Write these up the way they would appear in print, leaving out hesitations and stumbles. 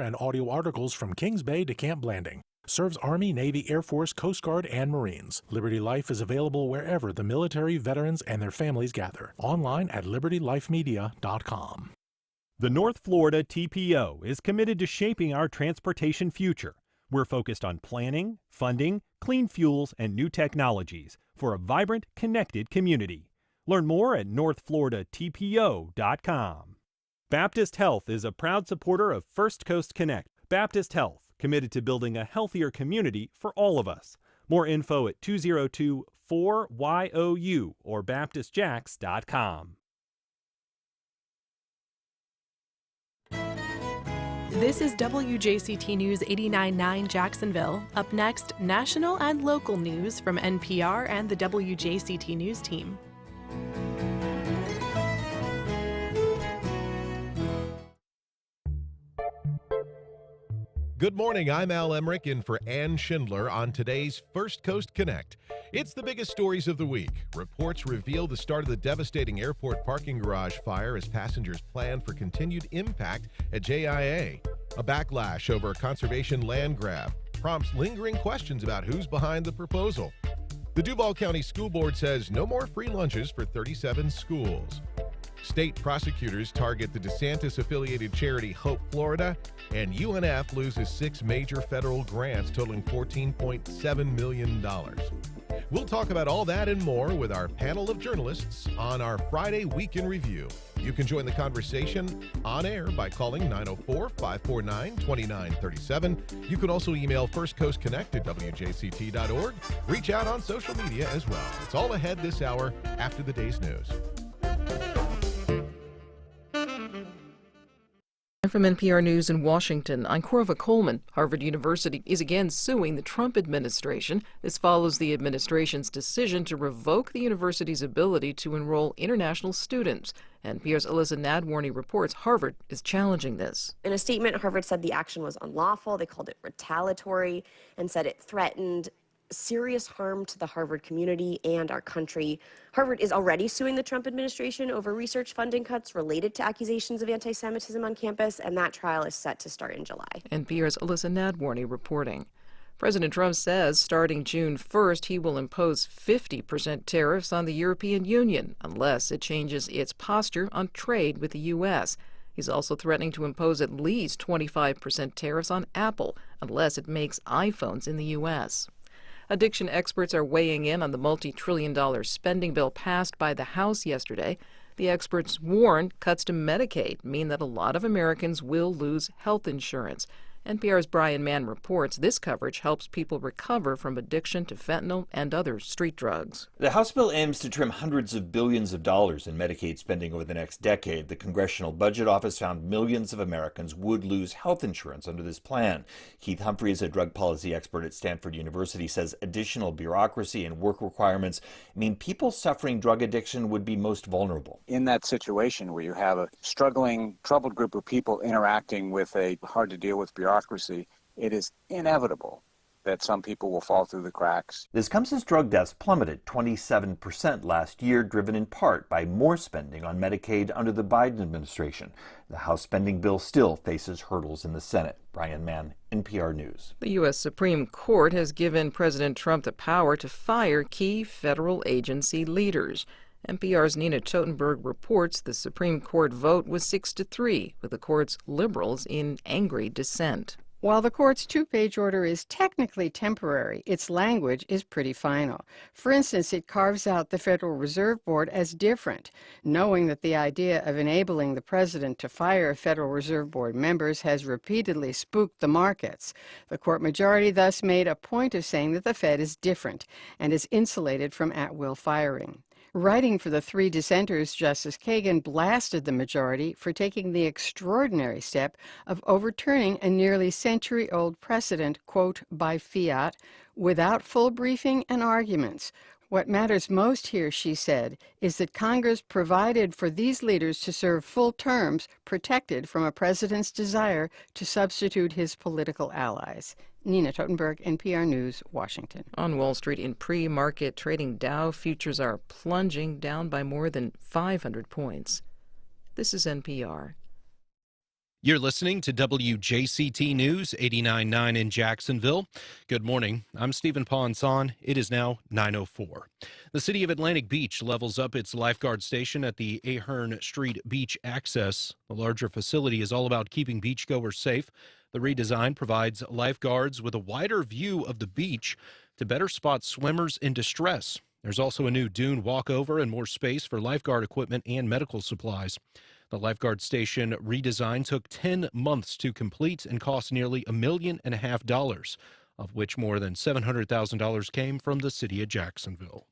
and audio articles from Kings Bay to Camp Blanding. Serves Army, Navy, Air Force, Coast Guard, and Marines. Liberty Life is available wherever the military, veterans, and their families gather. Online at libertylifemedia.com. The North Florida TPO is committed to shaping our transportation future. We're focused on planning, funding, clean fuels, and new technologies for a vibrant, connected community. Learn more at northfloridatpo.com. Baptist Health is a proud supporter of First Coast Connect. Baptist Health, committed to building a healthier community for all of us. More info at 202-4YOU or baptistjacks.com. This is WJCT News 89.9 Jacksonville. Up next, national and local news from NPR and the WJCT News team. Good morning, I'm Al Emerick in for Ann Schindler on today's First Coast Connect. It's the biggest stories of the week. Reports reveal the start of the devastating airport parking garage fire as passengers plan for continued impact at JIA. A backlash over a conservation land grab prompts lingering questions about who's behind the proposal. The Duval County School Board says no more free lunches for 37 schools. State prosecutors target the DeSantis-affiliated charity Hope Florida, and UNF loses 6 major federal grants totaling $14.7 million. We'll talk about all that and more with our panel of journalists on our Friday Week in Review. You can join the conversation on air by calling 904-549-2937. You can also email firstcoastconnect@wjct.org. Reach out on social media as well. It's all ahead this hour after the day's news. From NPR News in Washington, I'm Corva Coleman. Harvard University is again suing the Trump administration. This follows the administration's decision to revoke the university's ability to enroll international students. NPR's Alyssa Nadworny reports Harvard is challenging this. In a statement, Harvard said the action was unlawful. They called it retaliatory and said it threatened serious harm to the Harvard community and our country. Harvard is already suing the Trump administration over research funding cuts related to accusations of anti-Semitism on campus, and that trial is set to start in July. NPR's Alyssa Nadworny reporting. President Trump says starting June 1st, he will impose 50% tariffs on the European Union unless it changes its posture on trade with the U.S. He's also threatening to impose at least 25% tariffs on Apple unless it makes iPhones in the U.S. Addiction experts are weighing in on the multi-trillion-dollar spending bill passed by the House yesterday. The experts warn cuts to Medicaid mean that a lot of Americans will lose health insurance. NPR's Brian Mann reports this coverage helps people recover from addiction to fentanyl and other street drugs. The House bill aims to trim hundreds of billions of dollars in Medicaid spending over the next decade. The Congressional Budget Office found millions of Americans would lose health insurance under this plan. Keith Humphreys, a drug policy expert at Stanford University, says additional bureaucracy and work requirements mean people suffering drug addiction would be most vulnerable. In that situation where you have a struggling, troubled group of people interacting with a hard-to-deal-with bureaucracy, it is inevitable that some people will fall through the cracks. This comes as drug deaths plummeted 27% last year, driven in part by more spending on Medicaid under the Biden administration. The House spending bill still faces hurdles in the Senate. Brian Mann, NPR News. The U.S. Supreme Court has given President Trump the power to fire key federal agency leaders. NPR's Nina Totenberg reports the Supreme Court vote was 6-3, with the court's liberals in angry dissent. While the court's two-page order is technically temporary, its language is pretty final. For instance, it carves out the Federal Reserve Board as different, knowing that the idea of enabling the president to fire Federal Reserve Board members has repeatedly spooked the markets. The court majority thus made a point of saying that the Fed is different and is insulated from at-will firing. Writing for the three dissenters, Justice Kagan blasted the majority for taking the extraordinary step of overturning a nearly century-old precedent, quote, by fiat, without full briefing and arguments. What matters most here, she said, is that Congress provided for these leaders to serve full terms protected from a president's desire to substitute his political allies. Nina Totenberg, NPR News, Washington. On Wall Street in pre-market trading, Dow futures are plunging down by more than 500 points. This is NPR. You're listening to WJCT News 89.9 in Jacksonville. Good morning. I'm Stephen Ponson. It is now 9:04. The city of Atlantic Beach levels up its lifeguard station at the Ahern Street Beach Access. The larger facility is all about keeping beachgoers safe. The redesign provides lifeguards with a wider view of the beach to better spot swimmers in distress. There's also a new dune walkover and more space for lifeguard equipment and medical supplies. The lifeguard station redesign took 10 months to complete and cost nearly $1.5 million, of which more than $700,000 came from the city of Jacksonville.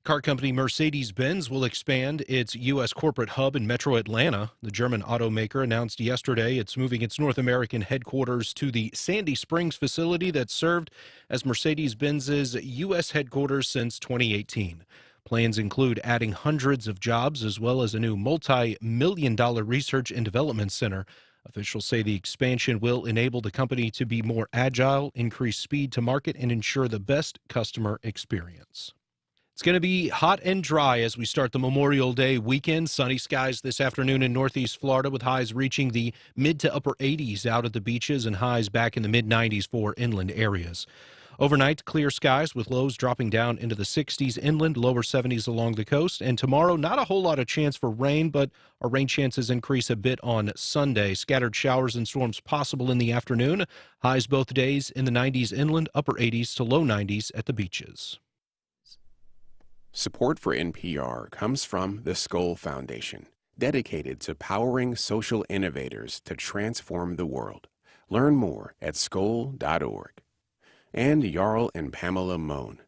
Car company Mercedes-Benz will expand its U.S. corporate hub in Metro Atlanta. The German automaker announced yesterday it's moving its North American headquarters to the Sandy Springs facility that served as Mercedes-Benz's U.S. headquarters since 2018. Plans include adding hundreds of jobs as well as a new multi-million-dollar research and development center. Officials say the expansion will enable the company to be more agile, increase speed to market, and ensure the best customer experience. It's going to be hot and dry as we start the Memorial Day weekend. Sunny skies this afternoon in Northeast Florida with highs reaching the mid to upper 80s out at the beaches and highs back in the mid-90s for inland areas. Overnight, clear skies with lows dropping down into the 60s inland, lower 70s along the coast. And tomorrow, not a whole lot of chance for rain, but our rain chances increase a bit on Sunday. Scattered showers and storms possible in the afternoon. Highs both days in the 90s inland, upper 80s to low 90s at the beaches. Support for NPR comes from the Skoll Foundation, dedicated to powering social innovators to transform the world. Learn more at skoll.org. And Jarl and Pamela Mohn,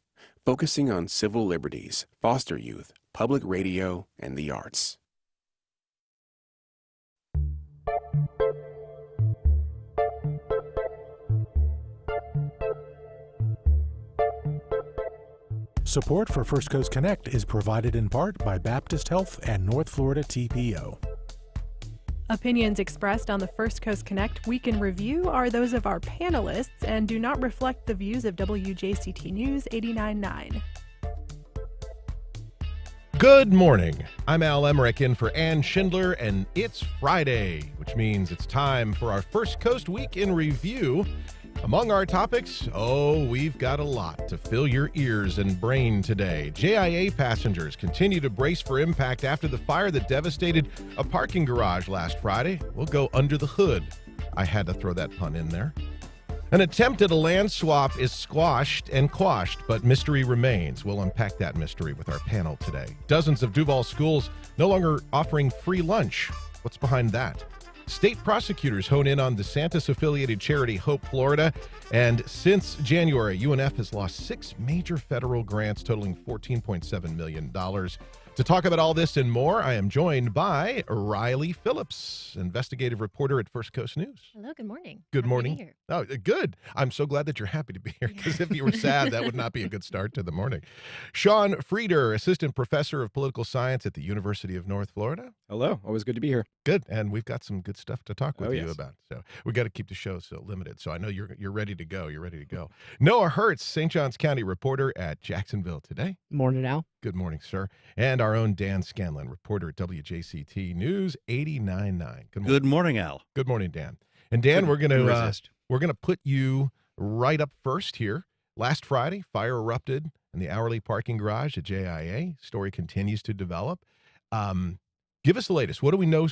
focusing on civil liberties, foster youth, public radio, and the arts. Support for First Coast Connect is provided in part by Baptist Health and North Florida TPO. Opinions expressed on the First Coast Connect Week in Review are those of our panelists and do not reflect the views of WJCT News 89.9. Good morning. I'm Al Emerick in for Ann Schindler, and it's Friday, which means it's time for our First Coast Week in Review. Among our topics, we've got a lot to fill your ears and brain today. JIA passengers continue to brace for impact after the fire that devastated a parking garage last Friday. We'll go under the hood. I had to throw that pun in there. An attempt at a land swap is squashed and quashed, but mystery remains. We'll unpack that mystery with our panel today. Dozens of Duval schools no longer offering free lunch. What's behind that? State prosecutors hone in on DeSantis-affiliated charity Hope Florida, and since January, UNF has lost 6 major federal grants totaling $14.7 million. To talk about all this and more, I am joined by Riley Phillips, investigative reporter at First Coast News. Hello, good morning. Good Happy morning. to be here. Oh, good. I'm so glad that you're happy to be here, because if you were sad, that would not be a good start to the morning. Sean Frieder, assistant professor of political science at the University of North Florida. Hello. Always good to be here. Good. And we've got some good stuff to talk with you yes. about. So we got to keep the show so limited. So I know you're ready to go. You're ready to go. Noah Hertz, St. Johns County reporter at Jacksonville Today. Morning, Al. Good morning, sir. And our own Dan Scanlan, reporter at WJCT News 89.9. Good morning, Al. Good morning, Dan. And Dan, we're gonna put you right up first here. Last Friday, fire erupted in the hourly parking garage at JIA. Story continues to develop. Give us the latest. What do we know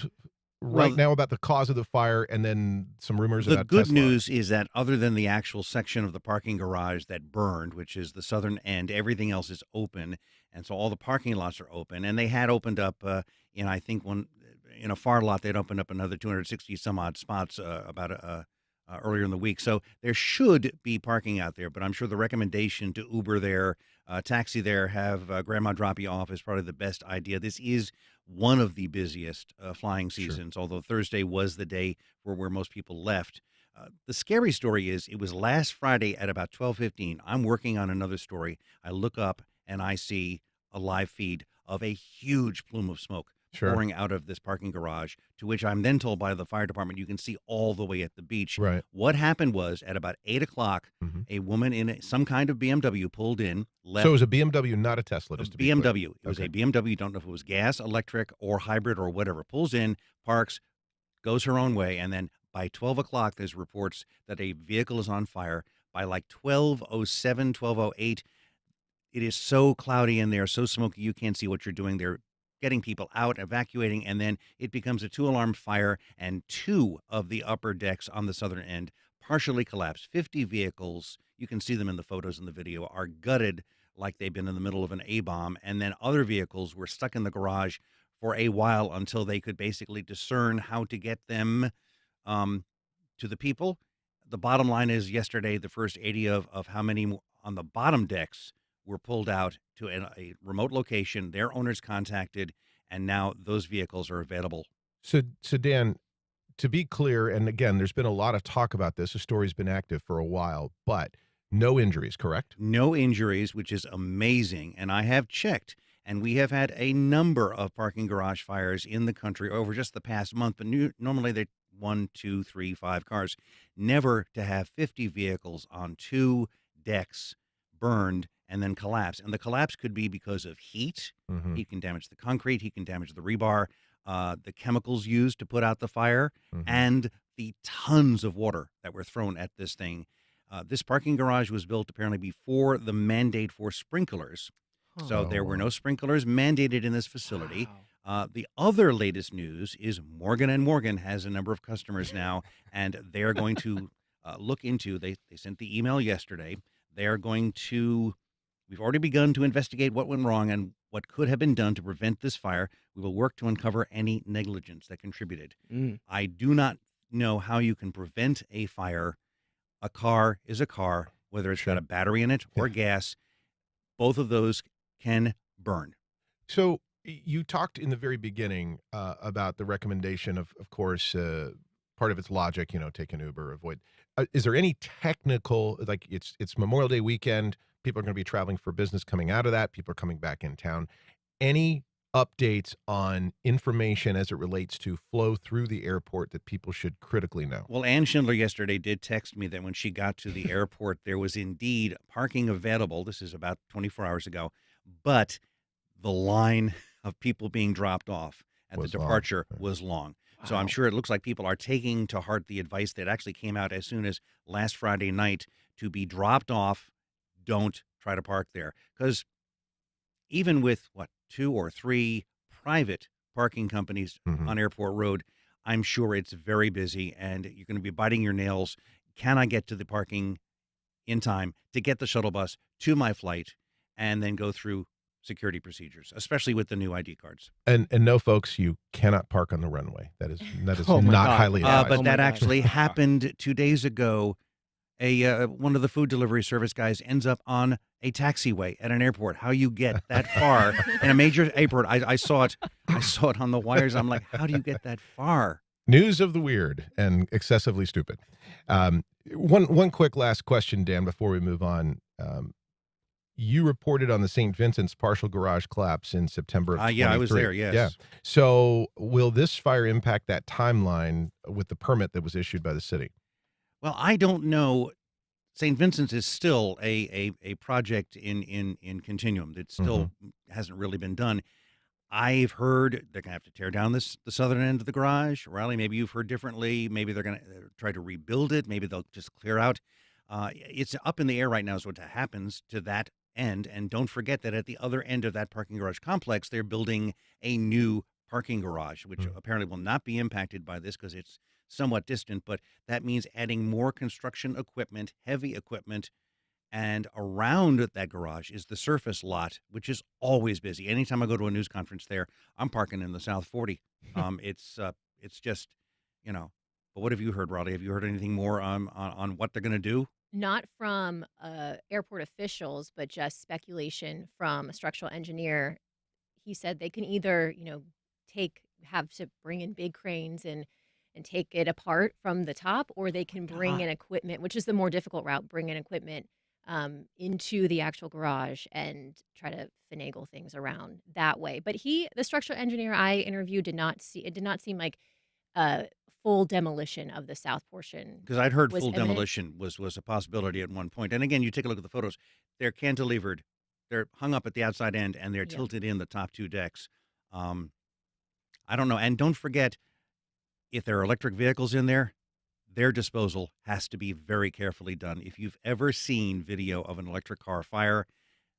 right now about the cause of the fire, and then some rumors about The good Tesla? news is that other than the actual section of the parking garage that burned, which is the southern end, everything else is open. And so all the parking lots are open. And they had opened up, in a far lot, they'd opened up another 260 some odd spots earlier in the week. So there should be parking out there, but I'm sure the recommendation to Uber there, taxi there, have grandma drop you off is probably the best idea. This is one of the busiest flying seasons, although Thursday was the day where most people left. The scary story is it was last Friday at about 12:15. I'm working on another story. I look up and I see a live feed of a huge plume of smoke pouring out of this parking garage, to which I'm then told by the fire department you can see all the way at the beach. Right. What happened was at about 8 o'clock, a woman in some kind of BMW pulled in. Left. So it was a BMW, not a Tesla, just to be BMW. clear. It was a BMW. Don't know if it was gas, electric, or hybrid or whatever. Pulls in, parks, goes her own way, and then by 12 o'clock, there's reports that a vehicle is on fire. By like 12:07, 12:08, it is so cloudy in there, so smoky, you can't see what you're doing. They're getting people out, evacuating, and then it becomes a 2-alarm fire, and 2 of the upper decks on the southern end partially collapsed. 50 vehicles, you can see them in the photos and the video, are gutted like they've been in the middle of an A-bomb, and then other vehicles were stuck in the garage for a while until they could basically discern how to get them to the people. The bottom line is yesterday, the first 80 of how many on the bottom decks were pulled out to a remote location. Their owners contacted, and now those vehicles are available. So Dan, to be clear, and again, there's been a lot of talk about this. The story's been active for a while, but no injuries, correct? No injuries, which is amazing. And I have checked, and we have had a number of parking garage fires in the country over just the past month. But normally they're 1, 2, 3, 5 cars. Never to have 50 vehicles on 2 decks burned and then collapse. And the collapse could be because of heat. Mm-hmm. Heat can damage the concrete. Heat can damage the rebar. The chemicals used to put out the fire, and the tons of water that were thrown at this thing. This parking garage was built apparently before the mandate for sprinklers. So there were no sprinklers mandated in this facility. Wow. The other latest news is Morgan & Morgan has a number of customers now, and they're going to look into, they sent the email yesterday. They're going to, we've already begun to investigate what went wrong and what could have been done to prevent this fire. We will work to uncover any negligence that contributed. I do not know how you can prevent a fire. A car is a car, whether it's got a battery in it or gas. Both of those can burn. So you talked in the very beginning about the recommendation of course, part of its logic, take an Uber, avoid. Is there any technical, like it's Memorial Day weekend, people are going to be traveling for business coming out of that, people are coming back in town. Any updates on information as it relates to flow through the airport that people should critically know? Well, Ann Schindler yesterday did text me that when she got to the airport, there was indeed parking available. This is about 24 hours ago, but the line of people being dropped off at the departure was long. Wow. So I'm sure it looks like people are taking to heart the advice that actually came out as soon as last Friday night to be dropped off. Don't try to park there, because even with 2 or 3 private parking companies on Airport Road, I'm sure it's very busy and you're going to be biting your nails. Can I get to the parking in time to get the shuttle bus to my flight and then go through security procedures, especially with the new ID cards? And no, folks, you cannot park on the runway. That is Oh my not God. highly advised. But that actually happened 2 days ago. One of the food delivery service guys ends up on a taxiway at an airport. How you get that far in a major airport? I saw it. I saw it on the wires. I'm like, how do you get that far? News of the weird and excessively stupid. One quick last question, Dan, before we move on. You reported on the St. Vincent's partial garage collapse in September of 23. Yeah, I was there, yes. Yeah. So will this fire impact that timeline with the permit that was issued by the city? Well, I don't know. St. Vincent's is still a project in continuum that still hasn't really been done. I've heard they're going to have to tear down the southern end of the garage. Riley, maybe you've heard differently. Maybe they're going to try to rebuild it. Maybe they'll just clear out. It's up in the air right now is what happens to that end. And don't forget that at the other end of that parking garage complex, they're building a new parking garage, which apparently will not be impacted by this because it's somewhat distant, but that means adding more construction equipment, heavy equipment, and around that garage is the surface lot, which is always busy. Anytime I go to a news conference there, I'm parking in the South 40. It's just, But what have you heard, Raleigh? Have you heard anything more on what they're going to do? Not from airport officials, but just speculation from a structural engineer. He said they can either, have to bring in big cranes and take it apart from the top, or they can bring in equipment, which is the more difficult route, bring in equipment into the actual garage and try to finagle things around that way. But the structural engineer I interviewed did not seem like full demolition of the south portion. Because I'd heard was full imminent. Demolition was a possibility at one point. And again, you take a look at the photos, they're cantilevered, they're hung up at the outside end, and they're tilted in the top 2 decks. I don't know. And don't forget, If there are electric vehicles in there, their disposal has to be very carefully done. If you've ever seen video of an electric car fire,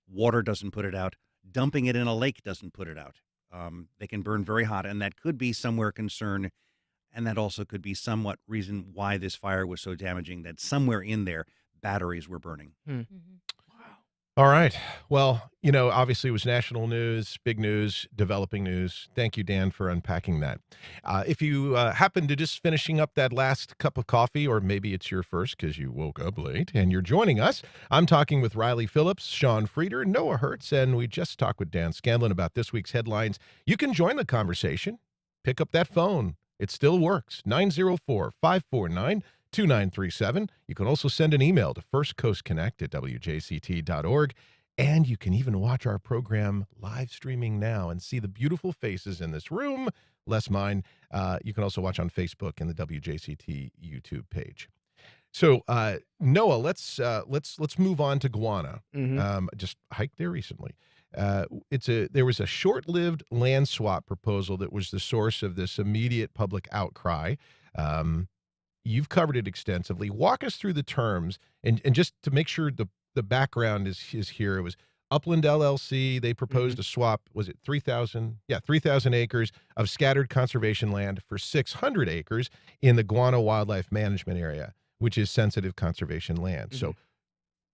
water doesn't put it out. Dumping it in a lake doesn't put it out. They can burn very hot, and that could be somewhere concern, and that also could be somewhat reason why this fire was so damaging, that somewhere in there, batteries were burning. All right. Well, obviously it was national news, big news, developing news. Thank you, Dan, for unpacking that. If you happen to just finishing up that last cup of coffee, or maybe it's your first because you woke up late and you're joining us, I'm talking with Riley Phillips, Sean Frieder, Noah Hertz, and we just talked with Dan Scanlan about this week's headlines. You can join the conversation. Pick up that phone. It still works. 904-549-2937. You can also send an email to firstcoastconnect@wjct.org. And you can even watch our program live streaming now and see the beautiful faces in this room, less mine. You can also watch on Facebook and the WJCT YouTube page. So, Noah, let's move on to Guana. Just hiked there recently. There was a short-lived land swap proposal that was the source of this immediate public outcry. You've covered it extensively. Walk us through the terms, and just to make sure the background is here. It was Upland LLC. They proposed a swap. Was it 3,000? Yeah, 3,000 acres of scattered conservation land for 600 acres in the Guana Wildlife Management Area, which is sensitive conservation land. So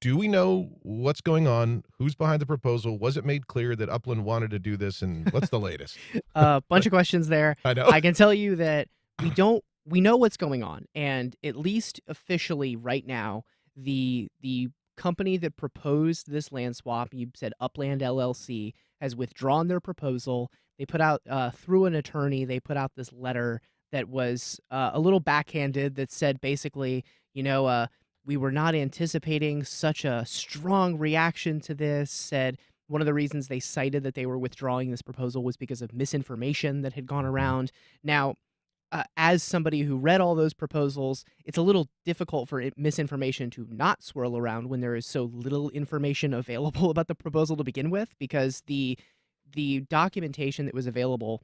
do we know what's going on? Who's behind the proposal? Was it made clear that Upland wanted to do this? And what's the latest? Bunch of questions there. I know. I can tell you that we know what's going on. And at least officially right now, the company that proposed this land swap, you said Upland LLC, has withdrawn their proposal. They put out, through an attorney, they put out this letter that was a little backhanded that said basically, we were not anticipating such a strong reaction to this. Said one of the reasons they cited that they were withdrawing this proposal was because of misinformation that had gone around. Now, as somebody who read all those proposals, it's a little difficult for misinformation to not swirl around when there is so little information available about the proposal to begin with, because the documentation that was available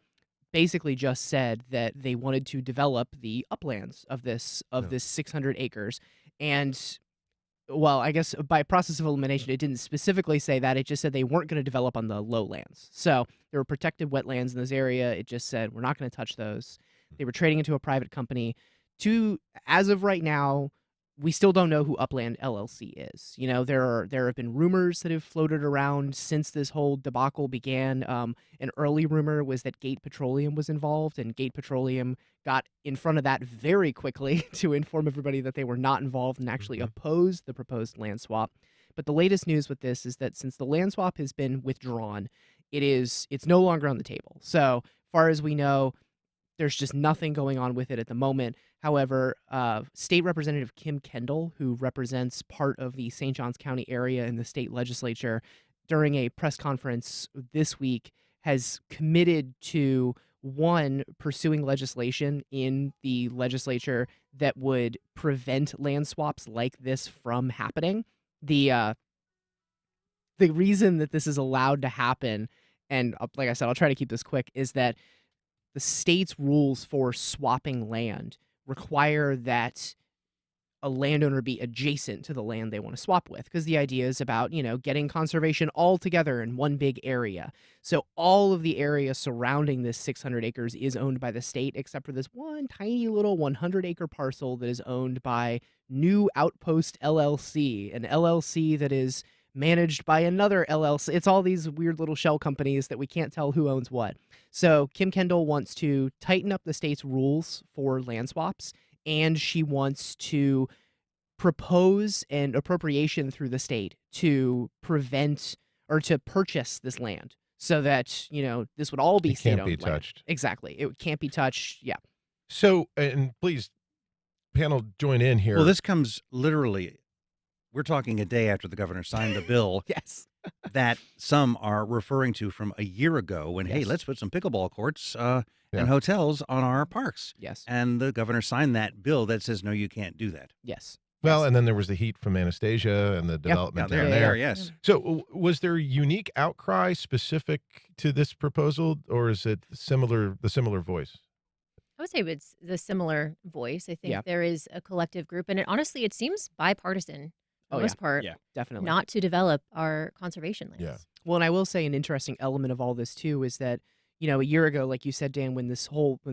basically just said that they wanted to develop the uplands of this 600 acres. And well, I guess by process of elimination, it didn't specifically say that. It just said they weren't going to develop on the lowlands. So there were protected wetlands in this area. It just said, we're not going to touch those. They were trading into a private company. As of right now, we still don't know who Upland LLC is. There have been rumors that have floated around since this whole debacle began. An early rumor was that Gate Petroleum was involved, and Gate Petroleum got in front of that very quickly to inform everybody that they were not involved and actually opposed the proposed land swap. But the latest news with this is that since the land swap has been withdrawn, it's no longer on the table. So far as we know, there's just nothing going on with it at the moment. However, State Representative Kim Kendall, who represents part of the St. Johns County area in the state legislature, during a press conference this week, has committed to, one, pursuing legislation in the legislature that would prevent land swaps like this from happening. The reason that this is allowed to happen, and like I said, I'll try to keep this quick, is that the state's rules for swapping land require that a landowner be adjacent to the land they want to swap with, because the idea is about, getting conservation all together in one big area. So all of the area surrounding this 600 acres is owned by the state, except for this one tiny little 100-acre parcel that is owned by New Outpost LLC, an LLC that is managed by another LLC. It's all these weird little shell companies that we can't tell who owns what. So Kim Kendall wants to tighten up the state's rules for land swaps, and she wants to propose an appropriation through the state to prevent or to purchase this land so that, this would all be state-owned land. It can't be touched. Exactly. It can't be touched. Yeah. So, and please, panel, join in here. Well, this comes literally, we're talking a day after the governor signed the bill. Yes. That some are referring to from a year ago when, hey, let's put some pickleball courts and hotels on our parks. Yes. And the governor signed that bill that says, no, you can't do that. Yes. Well, and then there was the heat from Anastasia and the development down there. Yes. So was there unique outcry specific to this proposal, or is it the similar voice? I would say it's the similar voice. I think Yeah. there is a collective group, and honestly, it seems bipartisan for Oh, the yeah. most part, Yeah, definitely. not to develop our conservation lands. Yeah. Well, and I will say an interesting element of all this too is that, a year ago, like you said, Dan, when the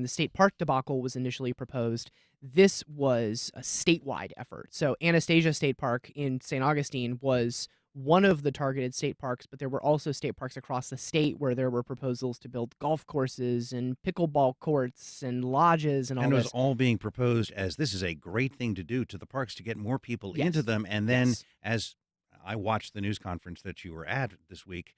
state park debacle was initially proposed, this was a statewide effort. So Anastasia State Park in St. Augustine was one of the targeted state parks, but there were also state parks across the state where there were proposals to build golf courses and pickleball courts and lodges and all And it was this. all being proposed as this is a great thing to do to the parks to get more people Yes. into them. And then, Yes. as I watched the news conference that you were at this week,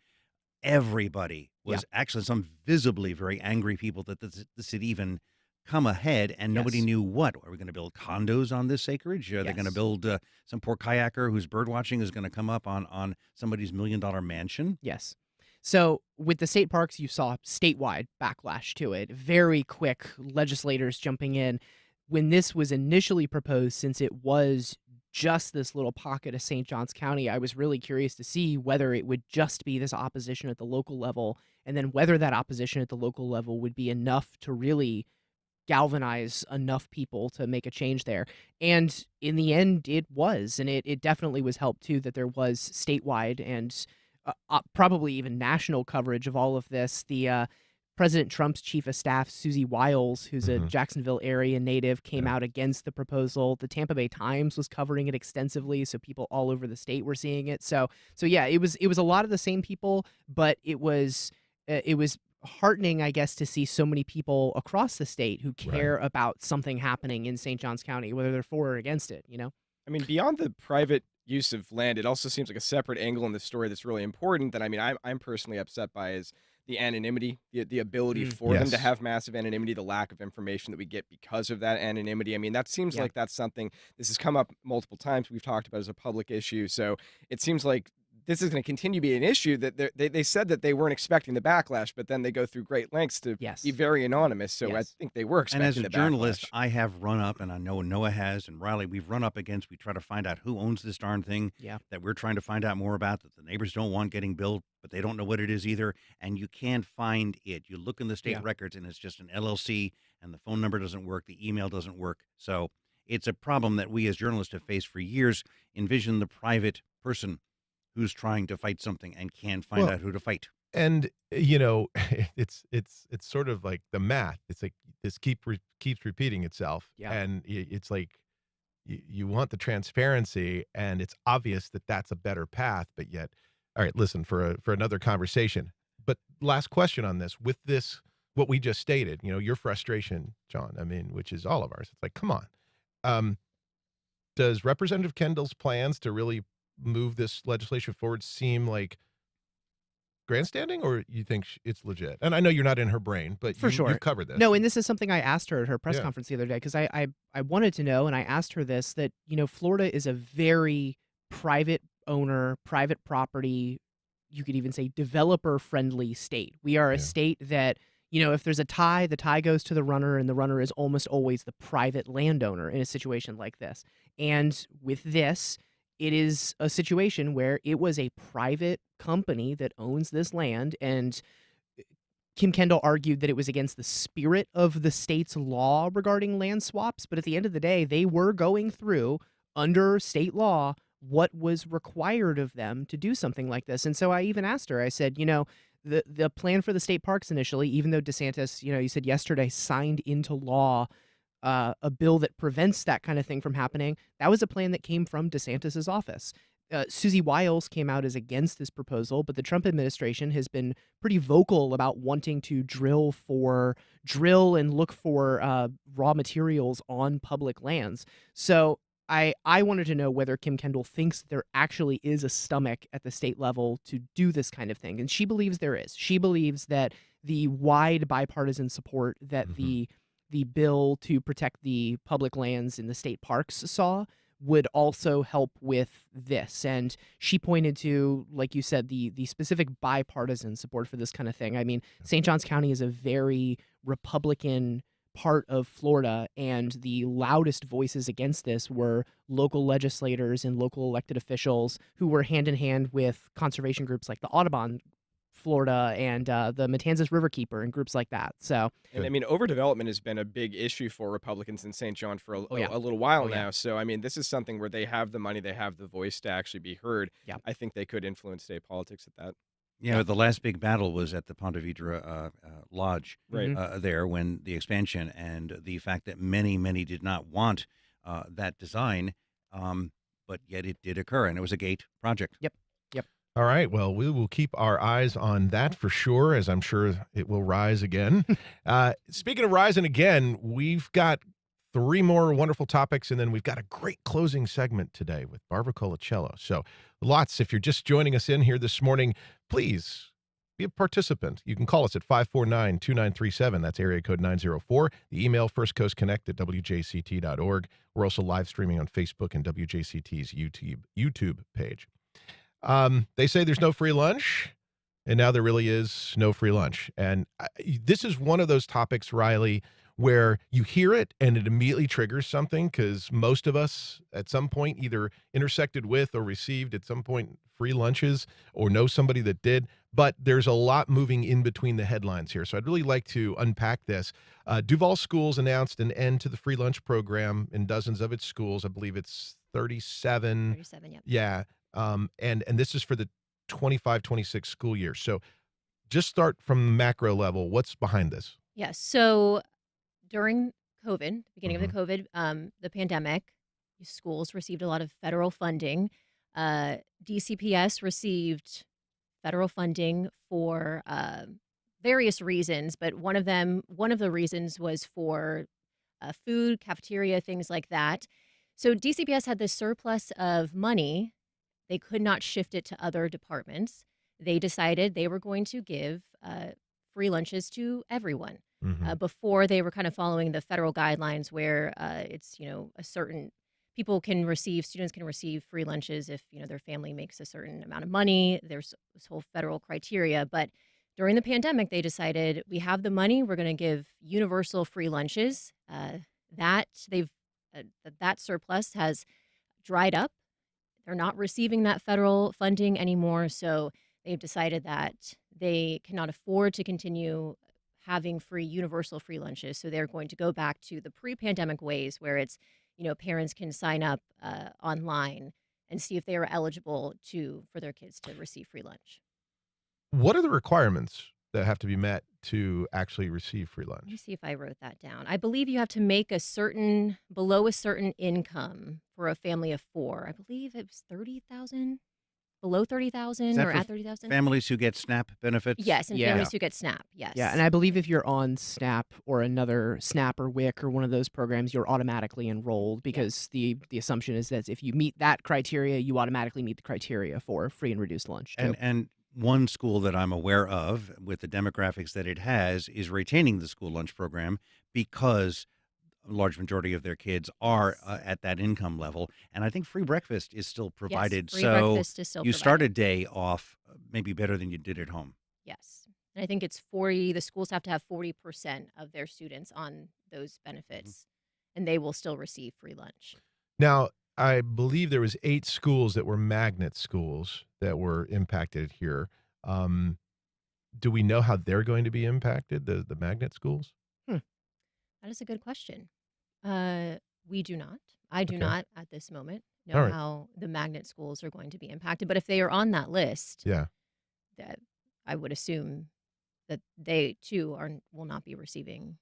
everybody was actually some visibly very angry people that this had even come ahead, and nobody Yes. knew what. Are we going to build condos on this acreage? Are they going to Yes. build some poor kayaker who's bird watching is going to come up on somebody's $1 million mansion? Yes. So with the state parks, you saw statewide backlash to it. Very quick legislators jumping in. When this was initially proposed, since it was just this little pocket of St. Johns County, I was really curious to see whether it would just be this opposition at the local level, and then whether that opposition at the local level would be enough to really galvanize enough people to make a change there. And in the end, it was. And it definitely was helped, too, that there was statewide and probably even national coverage of all of this. The President Trump's chief of staff, Susie Wiles, who's a Jacksonville area native, came out against the proposal. The Tampa Bay Times was covering it extensively, so people all over the state were seeing it. So yeah, it was a lot of the same people, but it was heartening, I guess, to see so many people across the state who care about something happening in St. Johns County, whether they're for or against it, I mean, beyond the private use of land, it also seems like a separate angle in the story that's really important that I'm personally upset by is the anonymity, the ability for them to have massive anonymity, the lack of information that we get because of that anonymity. I mean, that seems like that's something, this has come up multiple times, we've talked about as a public issue. So it seems like this is going to continue to be an issue that they said that they weren't expecting the backlash, but then they go through great lengths to be very anonymous. So I think they were expecting And as a the journalist, backlash. I have run up, and I know Noah has, and Riley, we've run up against, we try to find out who owns this darn thing that we're trying to find out more about, that the neighbors don't want getting built, but they don't know what it is either, and you can't find it. You look in the state records, and it's just an LLC, and the phone number doesn't work, the email doesn't work. So it's a problem that we as journalists have faced for years. Envision the private person who's trying to fight something and can't find out who to fight. And it's sort of like the math. It's like this keeps repeating itself, and it's like you want the transparency, and it's obvious that that's a better path. But yet, all right, listen for another conversation. But last question on this, with this, what we just stated, your frustration, John. I mean, which is all of ours. It's like, come on. Does Representative Kendall's plans to really move this legislation forward seem like grandstanding, or you think it's legit? And I know you're not in her brain, but For sure. you've covered this. No, and this is something I asked her at her press conference the other day, because I wanted to know, and I asked her this, that, Florida is a very private owner, private property, you could even say developer-friendly state. We are a state that, if there's a tie, the tie goes to the runner, and the runner is almost always the private landowner in a situation like this. And with this, it is a situation where it was a private company that owns this land, and Kim Kendall argued that it was against the spirit of the state's law regarding land swaps, but at the end of the day, they were going through, under state law, what was required of them to do something like this. And so I even asked her, I said, the plan for the state parks initially, even though DeSantis, you said yesterday, signed into law a bill that prevents that kind of thing from happening, that was a plan that came from DeSantis's office. Susie Wiles came out as against this proposal, but the Trump administration has been pretty vocal about wanting to drill and look for raw materials on public lands. So I wanted to know whether Kim Kendall thinks there actually is a stomach at the state level to do this kind of thing. And she believes there is. She believes that the wide bipartisan support that the bill to protect the public lands in the state parks saw would also help with this. And she pointed to, like you said, the specific bipartisan support for this kind of thing. I mean, St. Johns County is a very Republican part of Florida, and the loudest voices against this were local legislators and local elected officials who were hand in hand with conservation groups like the Audubon Florida and the Matanzas Riverkeeper and groups like that. So, and I mean, overdevelopment has been a big issue for Republicans in St. John for a little while now. So, I mean, this is something where they have the money, they have the voice to actually be heard. Yeah. I think they could influence state politics at that. Yeah, the last big battle was at the Ponte Vedra Lodge Right. there when the expansion and the fact that many did not want that design, but yet it did occur, and it was a gate project. Yep. All right. Well, we will keep our eyes on that for sure, as I'm sure it will rise again. Speaking of rising again, we've got 3 more wonderful topics, and then we've got a great closing segment today with Barbara Colacello. So lots. If you're just joining us in here this morning, please be a participant. You can call us at 549-2937. That's area code 904. The email, firstcoastconnect@wjct.org. We're also live streaming on Facebook and WJCT's YouTube page. They say there's no free lunch, and now there really is no free lunch. And this is one of those topics, Riley, where you hear it and it immediately triggers something, because most of us at some point either intersected with or received at some point free lunches or know somebody that did. But there's a lot moving in between the headlines here. So I'd really like to unpack this. Duval Schools announced an end to the free lunch program in dozens of its schools. I believe it's 37. 37, yep. Yeah. And this is for the 25-26 school year. So just start from the macro level. What's behind this? Yeah. So during COVID, beginning of the COVID, the pandemic, schools received a lot of federal funding. DCPS received federal funding for various reasons, but one of the reasons was for food, cafeteria, things like that. So DCPS had this surplus of money. They could not shift it to other departments. They decided they were going to give free lunches to everyone. Before, they were kind of following the federal guidelines where it's, a certain students can receive free lunches if, their family makes a certain amount of money. There's this whole federal criteria. But during the pandemic, they decided we have the money. We're going to give universal free lunches. That surplus has dried up. They're not receiving that federal funding anymore, so they've decided that they cannot afford to continue having universal free lunches. So they're going to go back to the pre-pandemic ways where it's, parents can sign up online and see if they are eligible for their kids to receive free lunch. What are the requirements that have to be met to actually receive free lunch? Let me see if I wrote that down. I believe you have to make below a certain income for a family of 4. I believe it was 30,000, below 30,000 or at 30,000. Families who get SNAP benefits? Yes, and families who get SNAP, yes. Yeah, and I believe if you're on SNAP or another SNAP or WIC or one of those programs, you're automatically enrolled because the assumption is that if you meet that criteria, you automatically meet the criteria for free and reduced lunch, too. And one school that I'm aware of, with the demographics that it has, is retaining the school lunch program because a large majority of their kids are at that income level. And I think free breakfast is still provided. Yes, free breakfast is still you provided. start a day off maybe better than you did at home. Yes. And I think it's 40, the schools have to have 40% of their students on those benefits, and they will still receive free lunch. Now, I believe there was 8 schools that were magnet schools that were impacted here. Do we know how they're going to be impacted, the magnet schools? That is a good question. We do not. I do Okay. not at this moment know All right. how the magnet schools are going to be impacted. But if they are on that list, Yeah. that I would assume that they too will not be receiving.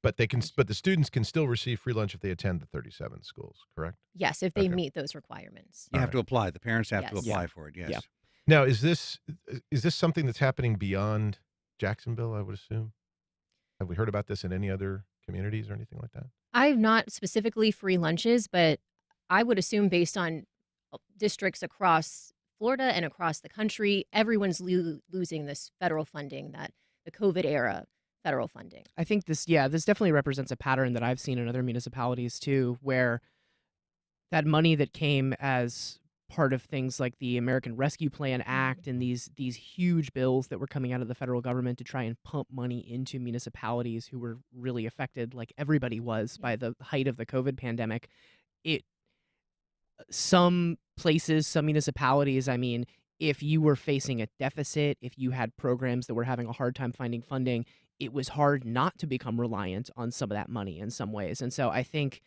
But the students can still receive free lunch if they attend the 37 schools, correct? Yes, if they Okay. meet those requirements. You have to apply. The parents have to Yes. apply for it, yes. Yeah. Now, is this something that's happening beyond Jacksonville, I would assume? Have we heard about this in any other communities or anything like that? I've not specifically free lunches, but I would assume based on districts across Florida and across the country, everyone's losing this federal funding, that the COVID era federal funding. I think this definitely represents a pattern that I've seen in other municipalities too, where that money that came as part of things like the American Rescue Plan Act and these huge bills that were coming out of the federal government to try and pump money into municipalities who were really affected, like everybody was, by the height of the COVID pandemic. Some places, some municipalities, I mean, if you were facing a deficit, if you had programs that were having a hard time finding funding, it was hard not to become reliant on some of that money in some ways. And so I think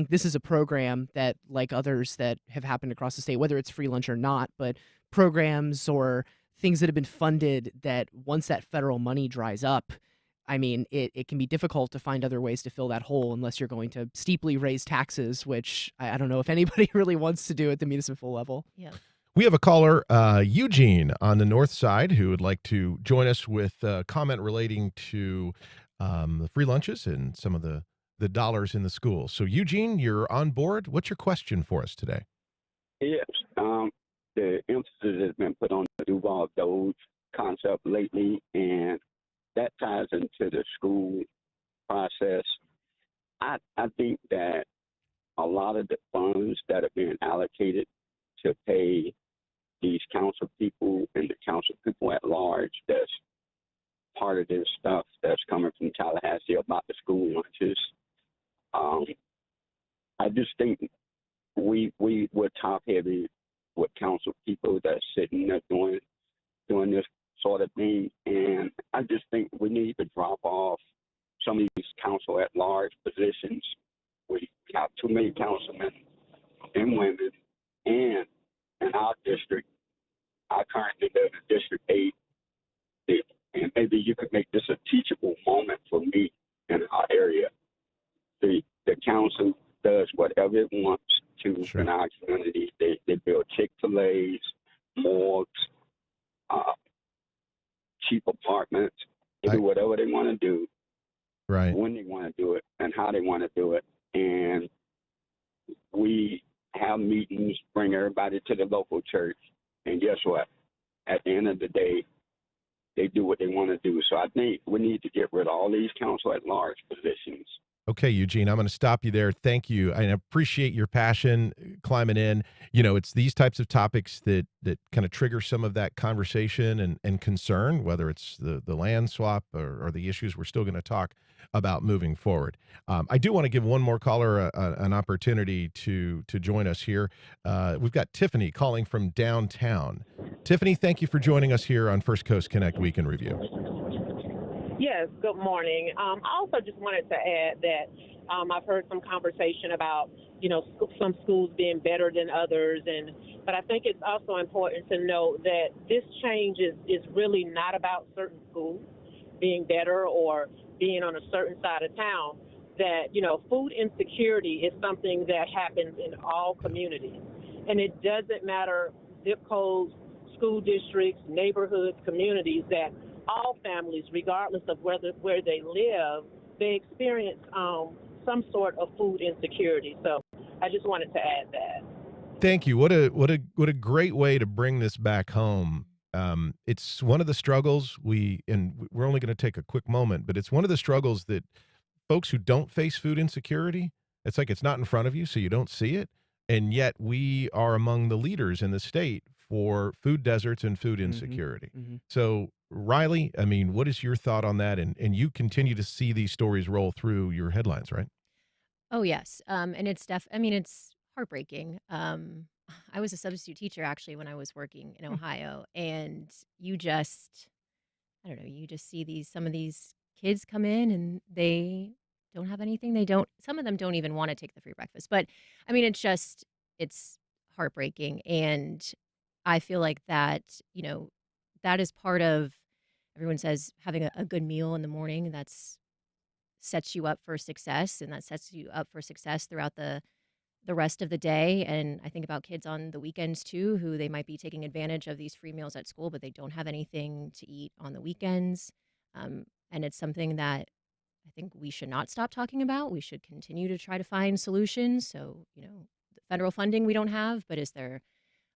this is a program that, like others that have happened across the state, whether it's free lunch or not, but programs or things that have been funded, that once that federal money dries up, I mean, it can be difficult to find other ways to fill that hole unless you're going to steeply raise taxes, which I don't know if anybody really wants to do at the municipal level. Yeah. We have a caller, Eugene, on the north side, who would like to join us with a comment relating to the free lunches and some of the dollars in the schools. So, Eugene, you're on board. What's your question for us today? Yes. The emphasis has been put on the Duval Doge concept lately, and that ties into the school process. I think that a lot of the funds that are being allocated to pay these council people and the council people at large, that's part of this stuff that's coming from Tallahassee about the school lunches. I just think we're top heavy with council people that's sitting there doing this sort of thing, and I just think we need to drop off some of these council at large positions. We got too many councilmen and women, and in our district, I currently live in District 8, and maybe you could make this a teachable moment for me in our area. The council does whatever it wants to in our community. They build Chick-fil-A's, morgues, cheap apartments. They do whatever they want to do, right? When they want to do it, and how they want to do it. And we have meetings, bring everybody to the local church, and guess what? At the end of the day, they do what they want to do. So I think we need to get rid of all these council at large positions. Okay, Eugene, I'm going to stop you there. Thank you. I appreciate your passion climbing in. You know, it's these types of topics that kind of trigger some of that conversation and concern, whether it's the land swap or the issues we're still going to talk about moving forward. I do want to give one more caller an opportunity to join us here. We've got Tiffany calling from downtown. Tiffany, thank you for joining us here on First Coast Connect Week in Review. Yes, good morning. I also just wanted to add that I've heard some conversation about, some schools being better than others, but I think it's also important to note that this change is really not about certain schools being better or being on a certain side of town. That, food insecurity is something that happens in all communities, and it doesn't matter zip codes, school districts, neighborhoods, communities, that all families, regardless of where they live, they experience some sort of food insecurity. So I just wanted to add that. Thank you. What a great way to bring this back home. It's one of the struggles we're only going to take a quick moment, but it's one of the struggles that folks who don't face food insecurity, it's like it's not in front of you, so you don't see it. And yet we are among the leaders in the state for food deserts and food insecurity. Mm-hmm. So, Riley, I mean, what is your thought on that? And you continue to see these stories roll through your headlines, right? Oh, yes. And it's it's heartbreaking. I was a substitute teacher, actually, when I was working in Ohio. And you just see some of these kids come in and they don't have anything. Some of them don't even want to take the free breakfast. But, it's heartbreaking. And I feel like that, that is part of, everyone says, having a good meal in the morning. Sets you up for success, and that sets you up for success throughout the rest of the day. And I think about kids on the weekends too, who they might be taking advantage of these free meals at school, but they don't have anything to eat on the weekends. And it's something that I think we should not stop talking about. We should continue to try to find solutions. So, the federal funding we don't have, but is there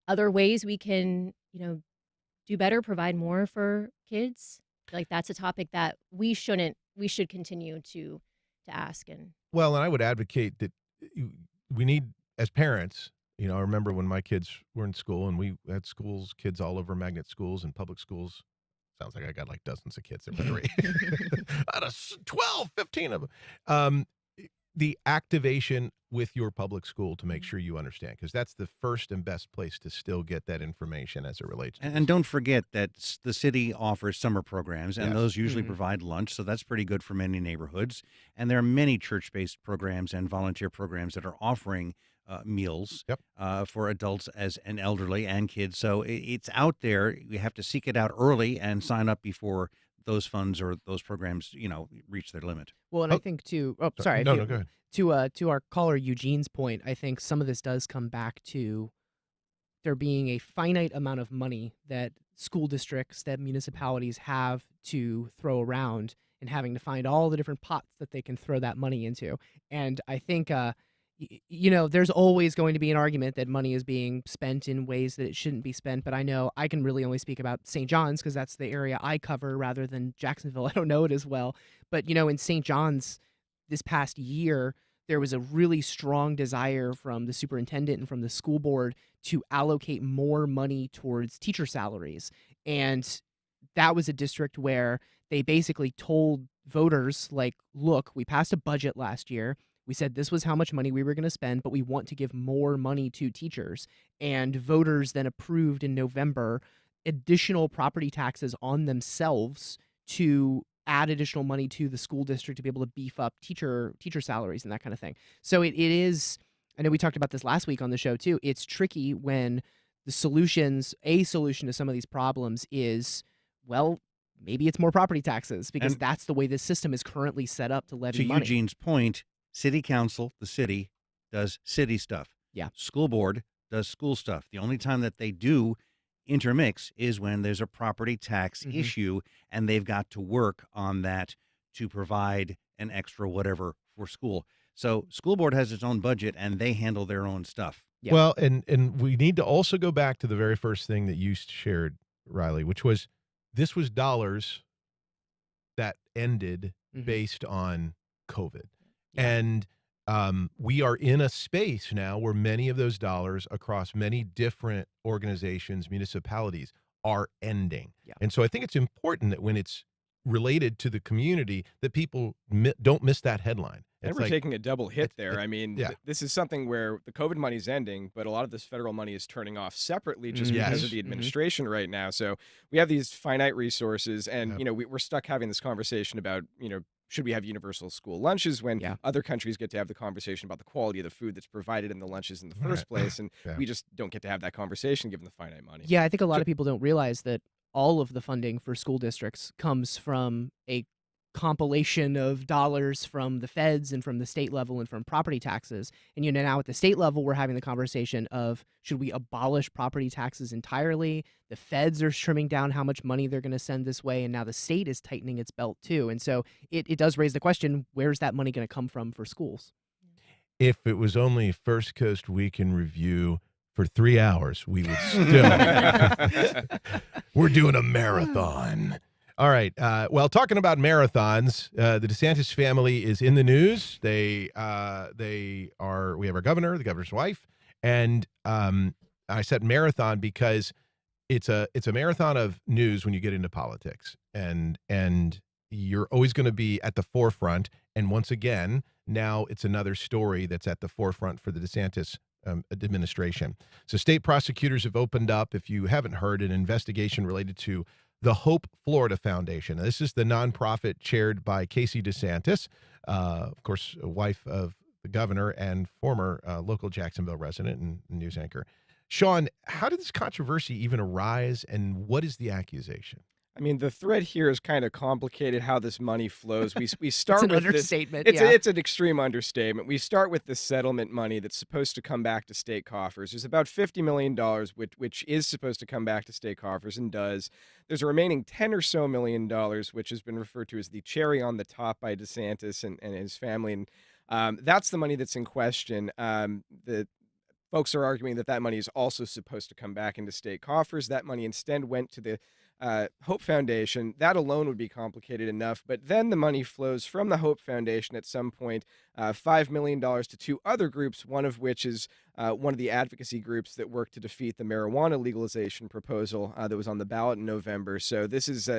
other ways we can, do better, provide more for kids? Like, that's a topic that we should continue to ask. And I would advocate that we need, as parents, I remember when my kids were in school and we had kids all over magnet schools and public schools. Sounds like I got like dozens of kids. Out of 12, 15 of them. the activation with your public school to make sure you understand, because that's the first and best place to still get that information as it relates to And don't forget that the city offers summer programs, and Yes. those usually provide lunch, so that's pretty good for many neighborhoods. And there are many church-based programs and volunteer programs that are offering meals for adults and elderly and kids. So it's out there. You have to seek it out early and sign up before those funds or those programs, reach their limit. Well, and I think too. Oh, sorry. No, go ahead. To our caller Eugene's point, I think some of this does come back to there being a finite amount of money that school districts, that municipalities have to throw around, and having to find all the different pots that they can throw that money into. And I think, there's always going to be an argument that money is being spent in ways that it shouldn't be spent. But I know I can really only speak about St. John's because that's the area I cover rather than Jacksonville. I don't know it as well. But, in St. John's this past year, there was a really strong desire from the superintendent and from the school board to allocate more money towards teacher salaries. And that was a district where they basically told voters, like, look, we passed a budget last year. We said this was how much money we were going to spend, but we want to give more money to teachers. And voters then approved in November additional property taxes on themselves to add additional money to the school district to be able to beef up teacher salaries and that kind of thing. So it is, I know we talked about this last week on the show too, it's tricky when a solution to some of these problems is, well, maybe it's more property taxes because that's the way this system is currently set up to levy money. To Eugene's point, city council, the city, does city stuff. Yeah. School board does school stuff. The only time that they do intermix is when there's a property tax issue and they've got to work on that to provide an extra whatever for school. So school board has its own budget and they handle their own stuff. Yeah. Well, and we need to also go back to the very first thing that you shared, Riley, which was this was dollars that ended based on COVID. And we are in a space now where many of those dollars across many different organizations, municipalities are ending. Yeah. And so I think it's important that when it's related to the community that people don't miss that headline. And we're taking a double hit there. I mean, yeah. This is something where the COVID money's ending, but a lot of this federal money is turning off separately just because of the administration right now. So we have these finite resources, and we're stuck having this conversation about should we have universal school lunches when other countries get to have the conversation about the quality of the food that's provided in the lunches in the first place, and we just don't get to have that conversation given the finite money. Yeah, I think a lot of people don't realize that all of the funding for school districts comes from a compilation of dollars from the feds and from the state level and from property taxes. And now at the state level, we're having the conversation of should we abolish property taxes entirely? The feds are trimming down how much money they're going to send this way, and now the state is tightening its belt too. And so it does raise the question, where's that money going to come from for schools? If it was only First Coast Week in Review for 3 hours, we would still. We're doing a marathon. All right. Well, talking about marathons, the DeSantis family is in the news. We have our governor, the governor's wife, and I said marathon because it's a marathon of news when you get into politics, and you're always going to be at the forefront. And once again, now it's another story that's at the forefront for the DeSantis administration. So state prosecutors have opened up, if you haven't heard, an investigation related to the Hope Florida Foundation. Now, this is the nonprofit chaired by Casey DeSantis, of course, a wife of the governor and former local Jacksonville resident and news anchor. Sean, how did this controversy even arise, and what is the accusation? I mean, the thread here is kind of complicated how this money flows. We start It's an with understatement, this. yeah. It's an extreme understatement. We start with the settlement money that's supposed to come back to state coffers. There's about $50 million, which is supposed to come back to state coffers and does. There's a remaining $10 or so million, which has been referred to as the cherry on the top by DeSantis and his family. And that's the money that's in question. The folks are arguing that money is also supposed to come back into state coffers. That money instead went to the Hope Foundation. That alone would be complicated enough, but then the money flows from the Hope Foundation at some point, $5 million to two other groups, one of which is one of the advocacy groups that worked to defeat the marijuana legalization proposal that was on the ballot in November. So this is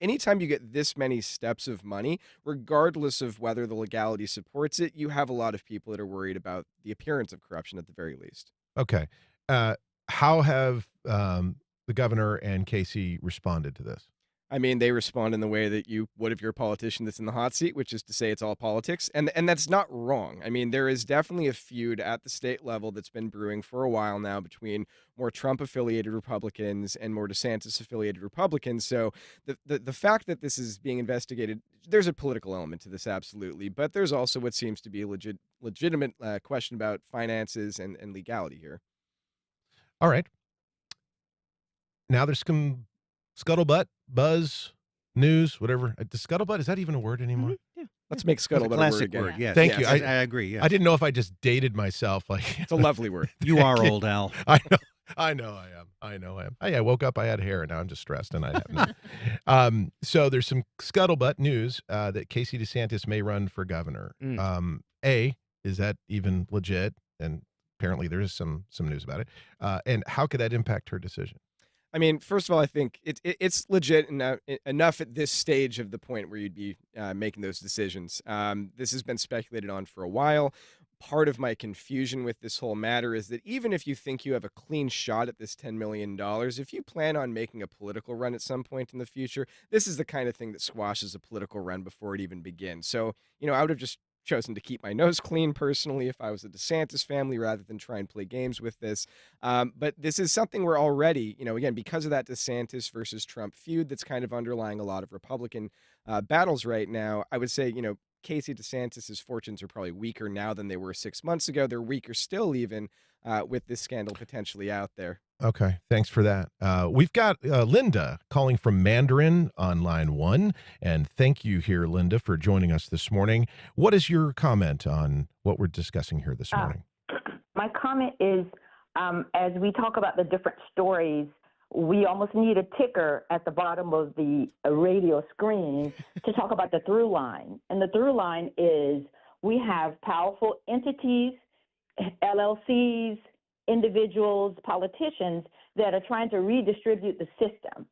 anytime you get this many steps of money, regardless of whether the legality supports it, you have a lot of people that are worried about the appearance of corruption at the very least. Okay. How have the governor and Casey responded to this? I mean, they respond in the way that you would if you're a politician that's in the hot seat, which is to say it's all politics. And that's not wrong. I mean, there is definitely a feud at the state level that's been brewing for a while now between more Trump-affiliated Republicans and more DeSantis-affiliated Republicans. So the fact that this is being investigated, there's a political element to this, absolutely. But there's also what seems to be a legitimate question about finances and legality here. All right. Now there's some scuttlebutt, buzz, news, whatever. Scuttlebutt, is that even a word anymore? Yeah. Let's make scuttlebutt a word again. Word, yes. Thank you. I agree. Yes. I didn't know if I just dated myself. Like it's a lovely word. You are old, Al. I know I am. I woke up, I had hair, and now I'm just stressed, and I have none. So there's some scuttlebutt news that Casey DeSantis may run for governor. Is that even legit? And apparently there is some news about it. And how could that impact her decision? I mean, first of all, I think it's legit enough at this stage of the point where you'd be making those decisions. This has been speculated on for a while. Part of my confusion with this whole matter is that even if you think you have a clean shot at this $10 million, if you plan on making a political run at some point in the future, this is the kind of thing that squashes a political run before it even begins. So, I would have just chosen to keep my nose clean personally if I was a DeSantis family rather than try and play games with this. But this is something we're already, again, because of that DeSantis versus Trump feud that's kind of underlying a lot of Republican battles right now, I would say, Casey DeSantis' fortunes are probably weaker now than they were 6 months ago. They're weaker still even with this scandal potentially out there. Okay, thanks for that. We've got Linda calling from Mandarin on line 1. And thank you here, Linda, for joining us this morning. What is your comment on what we're discussing here this morning? My comment is, as we talk about the different stories, we almost need a ticker at the bottom of the radio screen to talk about the through line. And the through line is we have powerful entities, LLCs, individuals, politicians that are trying to redistribute the system.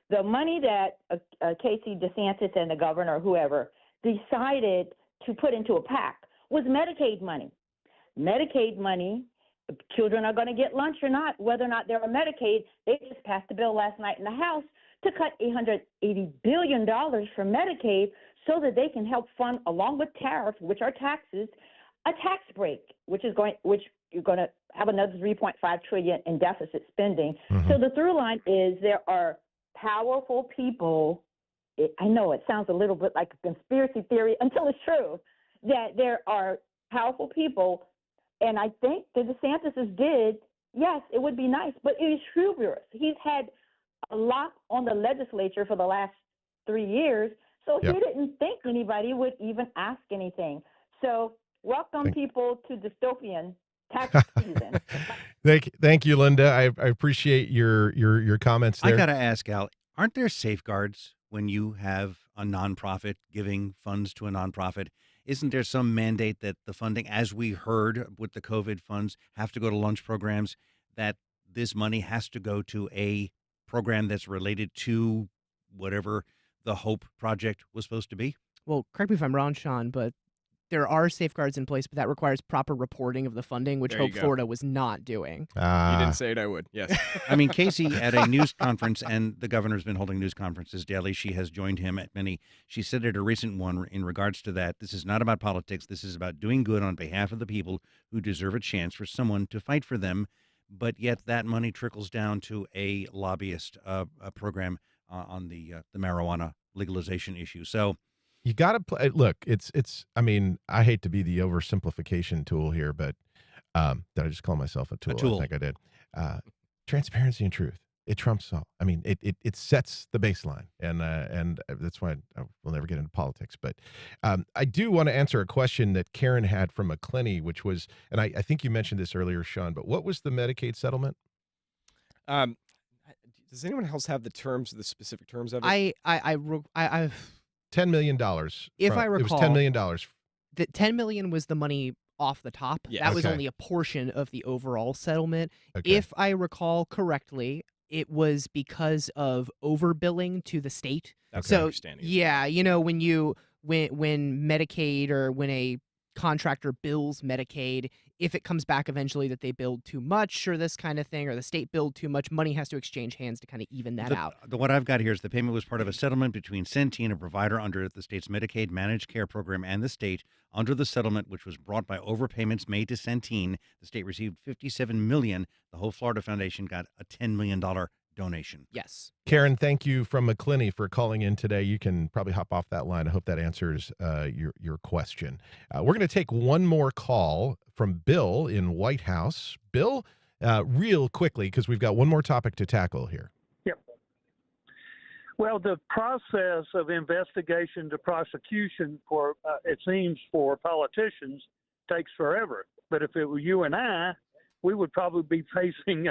The money that Casey DeSantis and the governor, whoever, decided to put into a PAC was Medicaid money. Medicaid money, children are going to get lunch or not, whether or not they're on Medicaid. They just passed a bill last night in the House to cut $880 billion from Medicaid so that they can help fund, along with tariffs, which are taxes, a tax break, which you're going to have another $3.5 trillion in deficit spending. So the through line is there are powerful people. I know it sounds a little bit like a conspiracy theory until it's true, that there are powerful people. And I think the DeSantis did, yes, it would be nice, but it is hubris. He's had a lot on the legislature for the last 3 years, so he didn't think anybody would even ask anything. So welcome people to dystopian tax season. Thank you, Linda. I appreciate your comments there. I got to ask, Al, aren't there safeguards when you have a nonprofit giving funds to a nonprofit? Isn't there some mandate that the funding, as we heard with the COVID funds, have to go to lunch programs, that this money has to go to a program that's related to whatever the Hope Project was supposed to be? Well, correct me if I'm wrong, Sean, but there are safeguards in place, but that requires proper reporting of the funding, which Hope Florida was not doing. You didn't say it, I would. Yes. I mean, Casey at a news conference, and the governor's been holding news conferences daily. She has joined him at many. She said at a recent one in regards to that, this is not about politics. This is about doing good on behalf of the people who deserve a chance for someone to fight for them. But yet that money trickles down to a lobbyist program on the marijuana legalization issue. So you got to look. It's. I mean, I hate to be the oversimplification tool here, but did I just call myself a tool? I think I did. Transparency and truth. It trumps all. I mean, it sets the baseline, and that's why I will never get into politics. But I do want to answer a question that Karen had from McClenny, which was, and I think you mentioned this earlier, Sean. But what was the Medicaid settlement? Does anyone else have the specific terms of it? I've $10 million. If I recall, it was $10 million. The $10 million was the money off the top. Yeah. That was only a portion of the overall settlement. Okay. If I recall correctly, it was because of overbilling to the state. That's So my understanding. yeah, when Medicaid or when a contractor bills Medicaid, if it comes back eventually that they billed too much or this kind of thing, or the state billed too much, money has to exchange hands to kind of even that out. What I've got here is the payment was part of a settlement between Centene, a provider under the state's Medicaid managed care program, and the state. Under the settlement, which was brought by overpayments made to Centene, the state received $57 million. The Whole Florida Foundation got a $10 million donation. Yes. Karen, thank you from McClinney for calling in today. You can probably hop off that line. I hope that answers your question. We're going to take one more call from Bill in White House. Bill, real quickly, because we've got one more topic to tackle here. Yep. Well, the process of investigation to prosecution for, it seems, for politicians takes forever. But if it were you and I, we would probably be facing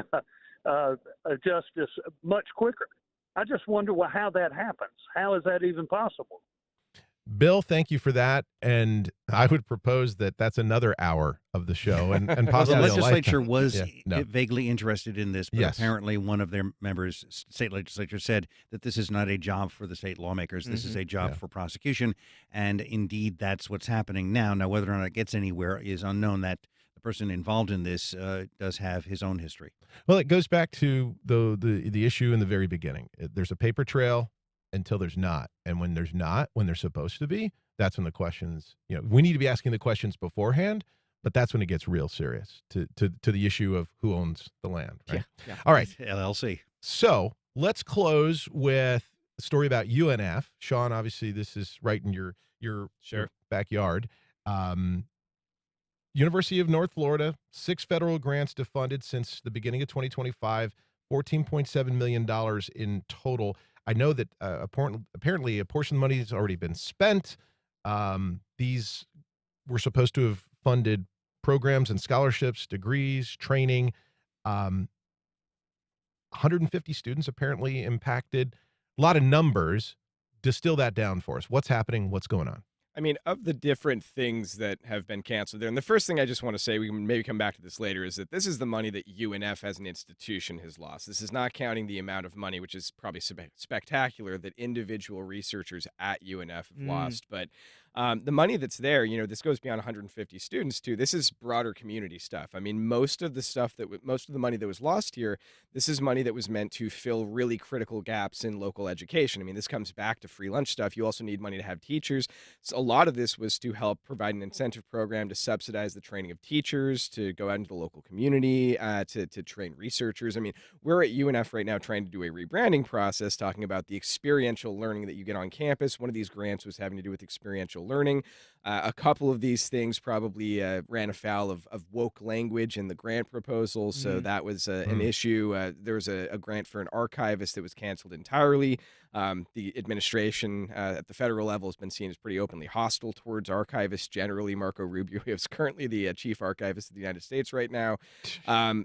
a justice much quicker. I just wonder how that happens. How is that even possible? Bill, thank you for that. And I would propose that that's another hour of the show and possibly the legislature a lifetime. was No. vaguely interested in this, but Yes. apparently one of their members, state legislature, said that this is not a job for the state lawmakers. This is a job for prosecution. And indeed, that's what's happening now. Now, whether or not it gets anywhere is unknown. That the person involved in this does have his own history. Well, it goes back to the issue in the very beginning. There's a paper trail until there's not. And when there's not, when they're supposed to be, that's when the questions, we need to be asking the questions beforehand, but that's when it gets real serious to the issue of who owns the land, right? Yeah. All right. LLC. So let's close with a story about UNF. Sean, obviously this is right in your backyard. University of North Florida, 6 federal grants defunded since the beginning of 2025, $14.7 million in total. I know that apparently a portion of the money has already been spent. These were supposed to have funded programs and scholarships, degrees, training. 150 students apparently impacted. A lot of numbers. Distill that down for us. What's happening? What's going on? I mean, of the different things that have been canceled there, and the first thing I just want to say, we can maybe come back to this later, is that this is the money that UNF as an institution has lost. This is not counting the amount of money, which is probably spectacular, that individual researchers at UNF have lost. But the money that's there, this goes beyond 150 students too. This is broader community stuff. I mean, most of the money that was lost here, this is money that was meant to fill really critical gaps in local education. I mean, this comes back to free lunch stuff. You also need money to have teachers. So a lot of this was to help provide an incentive program to subsidize the training of teachers, to go out into the local community, to train researchers. I mean, we're at UNF right now trying to do a rebranding process, talking about the experiential learning that you get on campus. One of these grants was having to do with experiential learning. A couple of these things probably ran afoul of woke language in the grant proposal, so that was an issue. There was a grant for an archivist that was canceled entirely. The administration at the federal level has been seen as pretty openly hostile towards archivists generally. Marco Rubio is currently the chief archivist of the United States right now.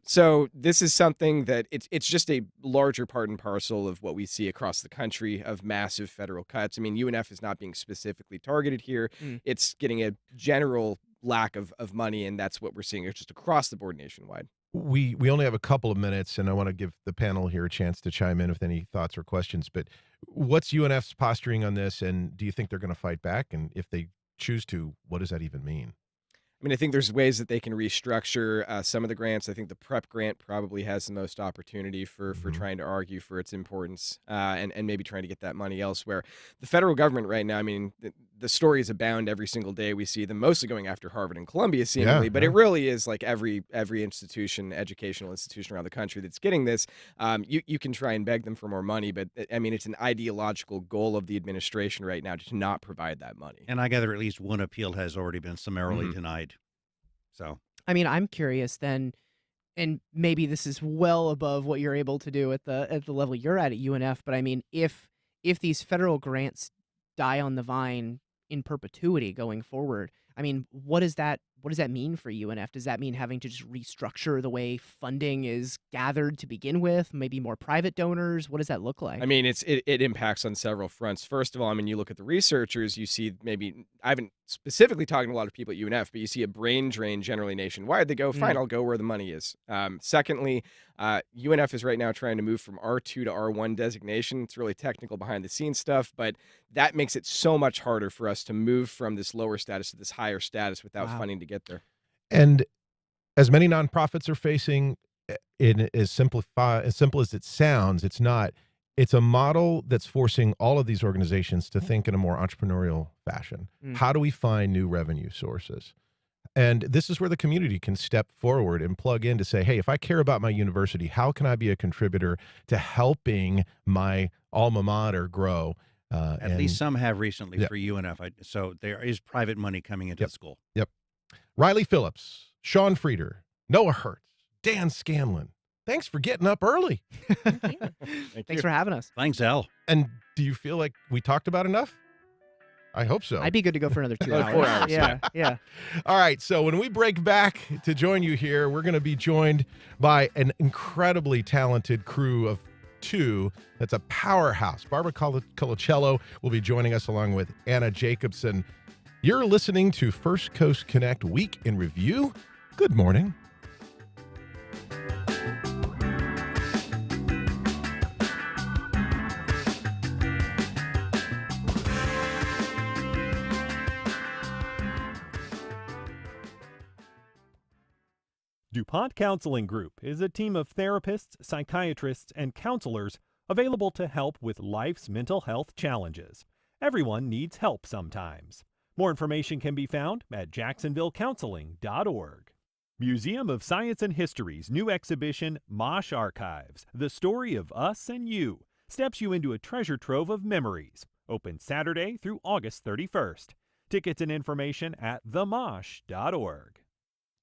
So this is something that it's just a larger part and parcel of what we see across the country of massive federal cuts. I mean, UNF is not being specifically targeted here. It's getting a general lack of money, and that's what we're seeing just across the board nationwide. We only have a couple of minutes, and I want to give the panel here a chance to chime in with any thoughts or questions. But what's UNF's posturing on this, and do you think they're going to fight back? And if they choose to, what does that even mean? I mean, I think there's ways that they can restructure some of the grants. I think the PrEP grant probably has the most opportunity for trying to argue for its importance and maybe trying to get that money elsewhere. The federal government right now, I mean, the stories abound every single day. We see them mostly going after Harvard and Columbia seemingly, but it really is like every institution, educational institution around the country that's getting this. You can try and beg them for more money, but I mean, it's an ideological goal of the administration right now to not provide that money. And I gather at least one appeal has already been summarily denied. So, I mean, I'm curious then, and maybe this is well above what you're able to do at the level you're at UNF, but I mean, if these federal grants die on the vine in perpetuity going forward, I mean, what does that what does that mean for UNF? Does that mean having to just restructure the way funding is gathered to begin with? Maybe more private donors? What does that look like? I mean, it impacts on several fronts. First of all, I mean, you look at the researchers, you see maybe, I haven't specifically talking to a lot of people at UNF, but you see a brain drain generally nationwide. They go, fine, I'll go where the money is. Secondly, UNF is right now trying to move from R2 to R1 designation. It's really technical behind the scenes stuff, but that makes it so much harder for us to move from this lower status to this higher status without funding to get there. And as many nonprofits are facing, in as simple as it sounds, it's not. It's a model that's forcing all of these organizations to think in a more entrepreneurial fashion. How do we find new revenue sources? And this is where the community can step forward and plug in to say, hey, if I care about my university, how can I be a contributor to helping my alma mater grow? At least some have recently for UNF. So there is private money coming into the school. Yep. Riley Phillips, Sean Frieder, Noah Hertz, Dan Scanlan. Thanks for getting up early. Thanks for having us. Thanks, Al. And do you feel like we talked about enough? I hope so. I'd be good to go for another 2 hours. 4 hours. Yeah. All right. So when we break back to join you here, we're going to be joined by an incredibly talented crew of 2. That's a powerhouse. Barbara Colacello will be joining us along with Anna Jacobson. You're listening to First Coast Connect Week in Review. Good morning. DuPont Counseling Group is a team of therapists, psychiatrists, and counselors available to help with life's mental health challenges. Everyone needs help sometimes. More information can be found at jacksonvillecounseling.org. Museum of Science and History's new exhibition, Mosh Archives, The Story of Us and You, steps you into a treasure trove of memories. Open Saturday through August 31st. Tickets and information at themosh.org.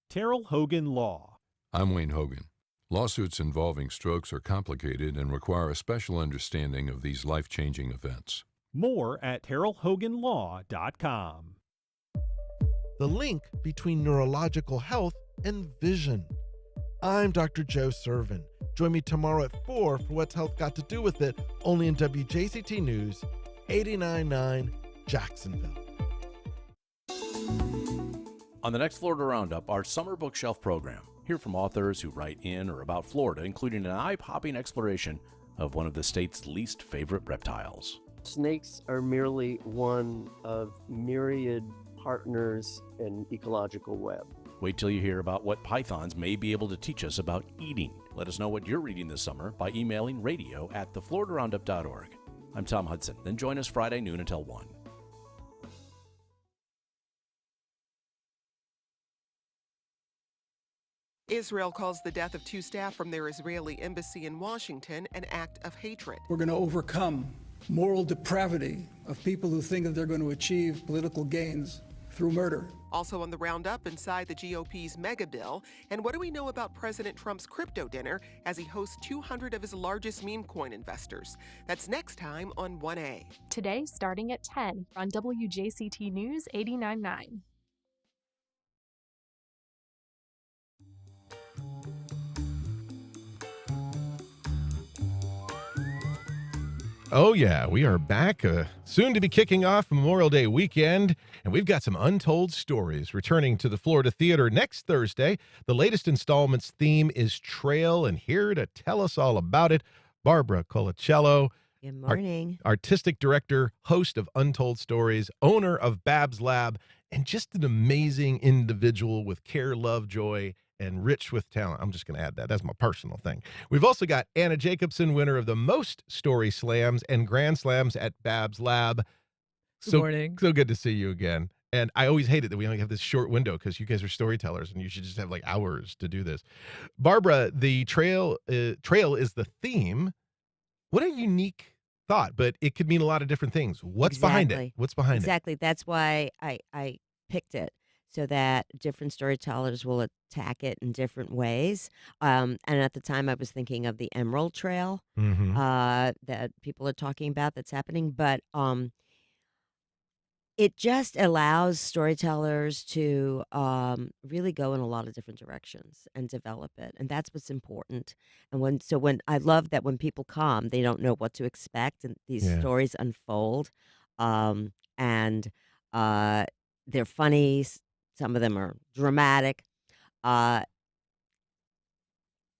Terrell Hogan Law. I'm Wayne Hogan. Lawsuits involving strokes are complicated and require a special understanding of these life-changing events. More at terrellhoganlaw.com. The link between neurological health and vision. I'm Dr. Joe Servin. Join me tomorrow at 4 for What's Health Got to Do with It, only in WJCT News, 89.9 Jacksonville. On the next Florida Roundup, our summer bookshelf program. Hear from authors who write in or about Florida, including an eye-popping exploration of one of the state's least favorite reptiles. Snakes are merely one of myriad partners in ecological web. Wait till you hear about what pythons may be able to teach us about eating. Let us know what you're reading this summer by emailing radio@thefloridaroundup.org. I'm Tom Hudson. Then join us Friday noon until 1. Israel calls the death of 2 staff from their Israeli embassy in Washington an act of hatred. We're going to overcome moral depravity of people who think that they're going to achieve political gains through murder. Also on the roundup, inside the GOP's mega bill, and what do we know about President Trump's crypto dinner as he hosts 200 of his largest meme coin investors? That's next time on 1A. Today, starting at 10 on WJCT News 89.9. Oh, yeah, we are back. Soon to be kicking off Memorial Day weekend, and we've got some untold stories returning to the Florida Theater next Thursday. The latest installment's theme is Trail, and here to tell us all about it, Barbara Colacello. Good morning. Artistic director, host of Untold Stories, owner of Babs Lab, and just an amazing individual with care, love, joy, and rich with talent. I'm just going to add that. That's my personal thing. We've also got Anna Jacobson, winner of the most story slams and grand slams at Babs Lab. Good morning. So good to see you again. And I always hate it that we only have this short window because you guys are storytellers and you should just have like hours to do this. Barbara, the trail is the theme. What a unique thought, but it could mean a lot of different things. What's behind it? What's behind it? Exactly. That's why I picked it, so that different storytellers will attack it in different ways. And at the time, I was thinking of the Emerald Trail that people are talking about that's happening. But it just allows storytellers to really go in a lot of different directions and develop it, and that's what's important. And when I love that when people come, they don't know what to expect, and these Yeah. stories unfold, and they're funny. Some of them are dramatic. Uh,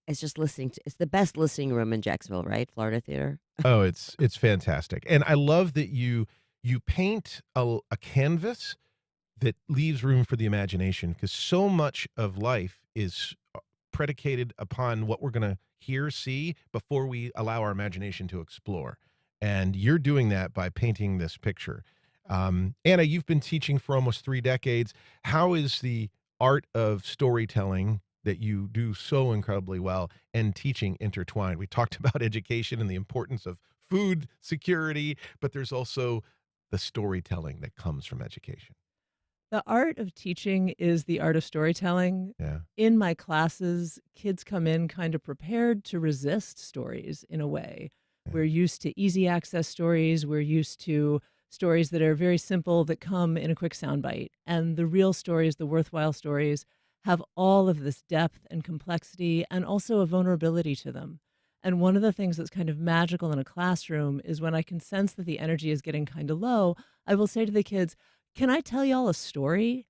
it's just it's the best listening room in Jacksonville, right? Florida Theater. Oh, it's fantastic. And I love that you paint a canvas that leaves room for the imagination, because so much of life is predicated upon what we're going to hear, see, before we allow our imagination to explore. And you're doing that by painting this picture. Anna, you've been teaching for almost 3 decades. How is the art of storytelling that you do so incredibly well and teaching intertwined? We talked about education and the importance of food security, but there's also the storytelling that comes from education. The art of teaching is the art of storytelling. Yeah. In my classes, kids come in kind of prepared to resist stories in a way. We're used to easy access stories. We're used to stories that are very simple that come in a quick soundbite. And the real stories, the worthwhile stories, have all of this depth and complexity and also a vulnerability to them. And one of the things that's kind of magical in a classroom is when I can sense that the energy is getting kind of low, I will say to the kids, "Can I tell y'all a story?"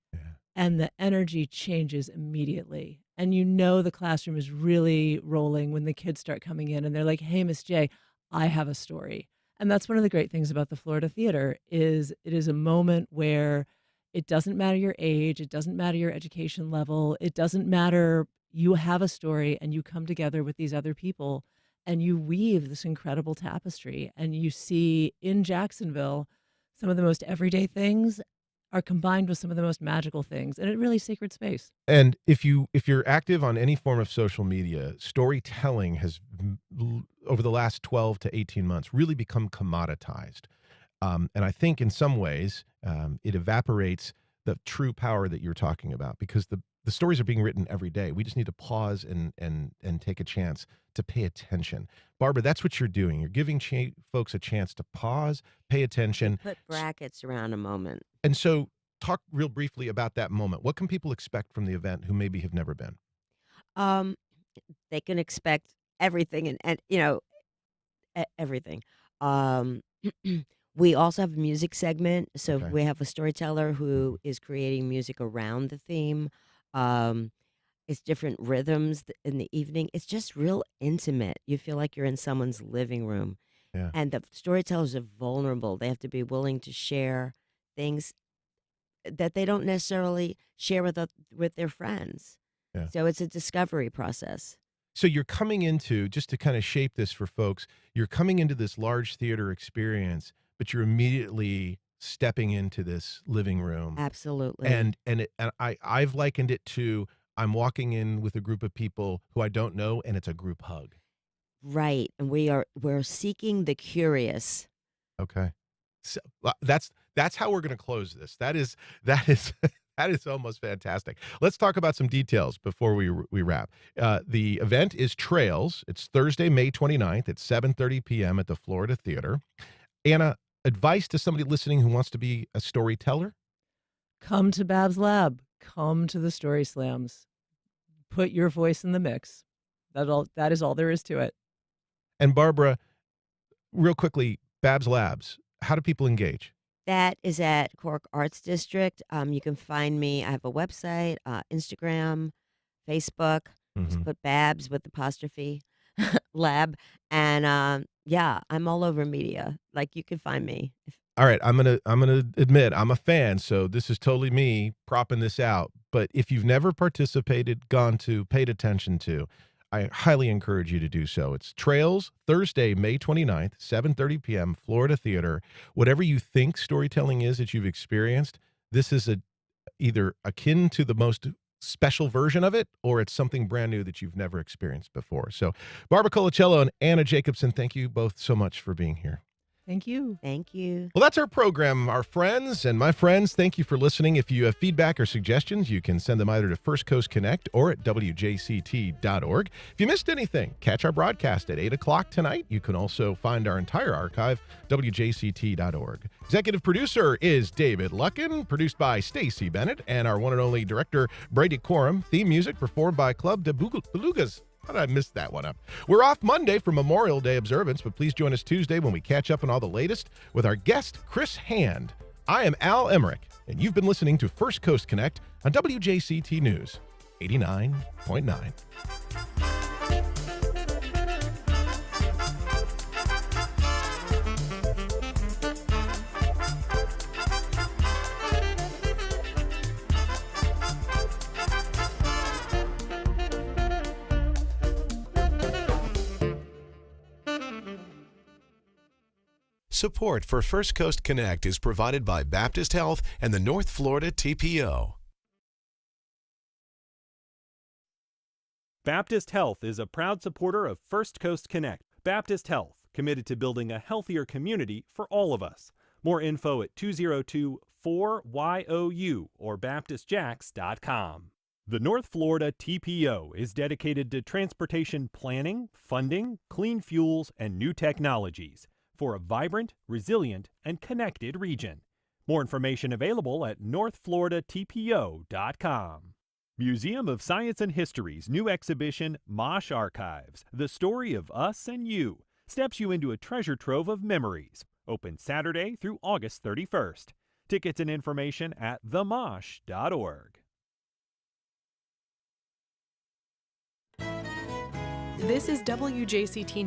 And the energy changes immediately. And you know the classroom is really rolling when the kids start coming in and they're like, "Hey, Miss J, I have a story." And that's one of the great things about the Florida Theater is it is a moment where it doesn't matter your age, it doesn't matter your education level, it doesn't matter. You have a story and you come together with these other people and you weave this incredible tapestry. And you see in Jacksonville, some of the most everyday things are combined with some of the most magical things, and it really sacred space. And if you're active on any form of social media, storytelling has over the last 12 to 18 months really become commoditized. And I think in some ways it evaporates the true power that you're talking about, because the stories are being written every day. We just need to pause and take a chance to pay attention. Barbara, that's what you're doing. You're giving folks a chance to pause, pay attention. Put brackets around a moment. And so talk real briefly about that moment. What can people expect from the event who maybe have never been? They can expect everything and everything. We also have a music segment. So Okay. we have a storyteller who is creating music around the theme. It's different rhythms in the evening. It's just real intimate. You feel like you're in someone's living room. Yeah. And the storytellers are vulnerable. They have to be willing to share things that they don't necessarily share with their friends. Yeah. So it's a discovery process. So you're coming into, just to kind of shape this for folks, you're coming into this large theater experience, but you're immediately stepping into this living room. Absolutely. And I've likened it to, I'm walking in with a group of people who I don't know, and it's a group hug. Right. And we're seeking the curious. Okay. So that's how we're going to close this. That is that is almost fantastic. Let's talk about some details before we wrap. The event is Trails. It's Thursday, May 29th at 7:30 p.m. at the Florida Theater. Anna, advice to somebody listening who wants to be a storyteller? Come to Bab's Lab. Come to the Story Slams. Put your voice in the mix. That is all there is to it. And Barbara, real quickly, Bab's Labs, how do people engage? That is at Cork Arts District. You can find me. I have a website, Instagram, Facebook. Just put Babs with apostrophe lab. And yeah, I'm all over media. Like you can find me. All right, I'm gonna admit I'm a fan, so this is totally me propping this out. But if you've never participated, gone to, paid attention to, I highly encourage you to do so. It's Trails, Thursday, May 29th, 7:30 p.m., Florida Theater. Whatever you think storytelling is that you've experienced, this is either akin to the most special version of it, or it's something brand new that you've never experienced before. So Barbara Colacello and Anna Jacobson, thank you both so much for being here. Thank you. Thank you. Well, that's our program, our friends. And my friends, thank you for listening. If you have feedback or suggestions, you can send them either to First Coast Connect or at WJCT.org. If you missed anything, catch our broadcast at 8 o'clock tonight. You can also find our entire archive, WJCT.org. Executive producer is David Luckin, produced by Stacy Bennett, and our one and only director, Brady Quorum. Theme music performed by Club de Belugas. How did I miss that one up? We're off Monday for Memorial Day observance, but please join us Tuesday when we catch up on all the latest with our guest, Chris Hand. I am Al Emerick, and you've been listening to First Coast Connect on WJCT News 89.9. Support for First Coast Connect is provided by Baptist Health and the North Florida TPO. Baptist Health is a proud supporter of First Coast Connect. Baptist Health, committed to building a healthier community for all of us. More info at 202-4YOU or baptistjacks.com. The North Florida TPO is dedicated to transportation planning, funding, clean fuels, and new technologies for a vibrant, resilient, and connected region. More information available at northfloridatpo.com. Museum of Science and History's new exhibition, Mosh Archives, The Story of Us and You, steps you into a treasure trove of memories. Open Saturday through August 31st. Tickets and information at themosh.org. This is WJCT News.